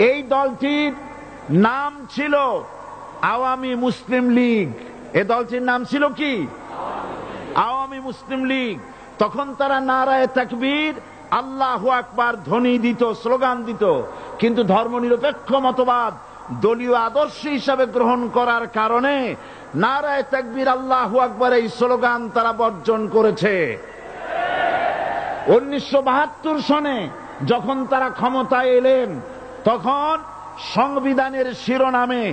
এই দলটির নাম ছিল আওয়ামী মুসলিম লীগ। এই দলটির নাম ছিল কি? আওয়ামী মুসলিম লীগ। তখন তারা নারায়ে তাকবীর, আল্লাহু আকবার ধ্বনি দিত, স্লোগান দিত, কিন্তু ধর্মনিরপেক্ষ মতবাদ দলীয় আদর্শ হিসাবে গ্রহণ করার কারণে নারায়ে তাকবীর, আল্লাহু আকবার এই স্লোগান তারা বর্জন করেছে। 1972 সনে যখন তারা ক্ষমতায় এলেন, তখন সংবিধানের শিরোনামে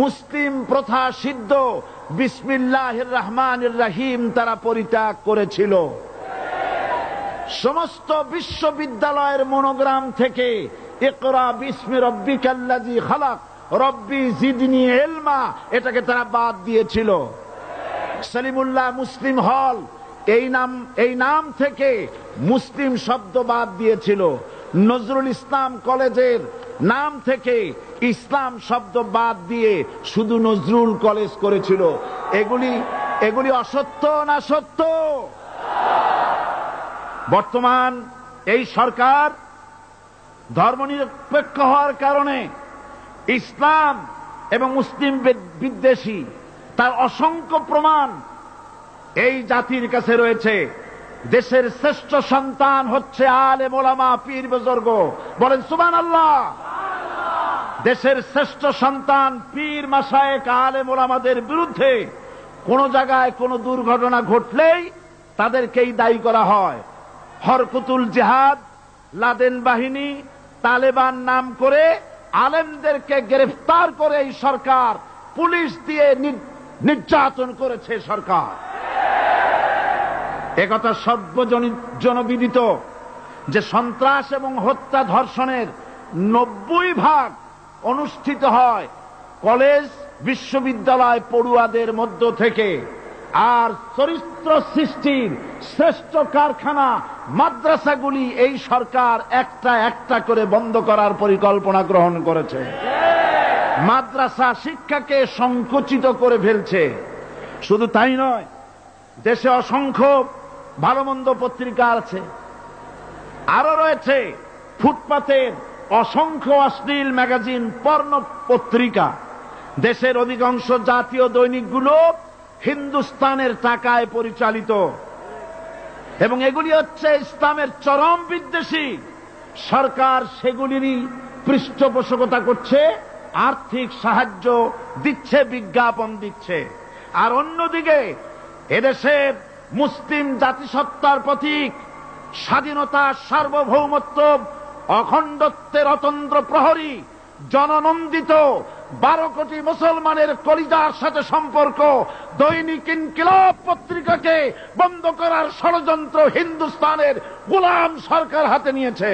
মুসলিম প্রথা সিদ্ধ বিসমিল্লাহির রহমানির রহিম তারা পরিত্যাগ করেছিল। সমস্ত বিশ্ববিদ্যালয়ের মনোগ্রাম থেকে ইকরা বিসমি রব্বিকাল্লাযী খালাক, রব্বি জিদনি ইলমা, এটাকে তারা বাদ দিয়েছিল। সলিমুল্লাহ মুসলিম হল, এই নাম থেকে মুসলিম শব্দ বাদ দিয়েছিল। নজরুল ইসলাম কলেজের নাম থেকে ইসলাম শব্দ বাদ দিয়ে শুধু নজরুল কলেজ করেছিল। এগুলি অসত্য না সত্য? বর্তমান এই সরকার ধর্মনিরপেক্ষ হওয়ার কারণে ইসলাম এবং মুসলিম বিদ্বেষী, তার অসংখ্য প্রমাণ এই জাতির কাছে রয়েছে। দেশের শ্রেষ্ঠ সন্তান হচ্ছে আলেম ওলামা, পীর বুজুর্গ। বলেন সুবহানাল্লাহ। দেশের শ্রেষ্ঠ সন্তান পীর মাশায়েখ আলেম ওলামাদের বিরুদ্ধে কোন জায়গায় কোন দুর্ঘটনা ঘটলেই তাদেরকেই দায়ী করা হয়। হরকতুল জিহাদ, লাদেন বাহিনী, তালেবান নাম করে আলেমদেরকে গ্রেফতার করে এই সরকার পুলিশ দিয়ে নির্যাতন করেছে সরকার। একথা সর্বজনবিদিত যে সন্ত্রাস এবং হত্যা ধর্ষণের 90% অনুষ্ঠিত হয় কলেজ বিশ্ববিদ্যালয় পড়ুয়াদের মধ্য থেকে। আর চরিত্র সৃষ্টির শ্রেষ্ঠ কারখানা মাদ্রাসাগুলি এই সরকার একটা একটা করে বন্ধ করার পরিকল্পনা গ্রহণ করেছে। মাদ্রাসা শিক্ষাকে সংকুচিত করে ফেলছে। শুধু তাই নয়, দেশে অসংখ্য ভালো মন্দ পত্রিকা আছে, আরো রয়েছে ফুটপাতের অসংখ্য অশ্লীল ম্যাগাজিন, পর্ণ পত্রিকা। দেশের অধিকাংশ জাতীয় দৈনিকগুলো হিন্দুস্তানের টাকায় পরিচালিত এবং এগুলি হচ্ছে ইসলামের চরম বিদ্বেষী। সরকার সেগুলিরই পৃষ্ঠপোষকতা করছে, আর্থিক সাহায্য দিচ্ছে, বিজ্ঞাপন দিচ্ছে। আর অন্যদিকে এদেশের মুসলিম জাতিসত্তার প্রতীক, স্বাধীনতা, সার্বভৌমত্ব, অখণ্ডত্বের অতন্দ্র প্রহরী, জননন্দিত 12 কোটি মুসলমানের কলিজার সাথে সম্পর্ক দৈনিক ইনকিলাব পত্রিকাকে বন্ধ করার ষড়যন্ত্র হিন্দুস্তানের গোলাম সরকার হাতে নিয়েছে।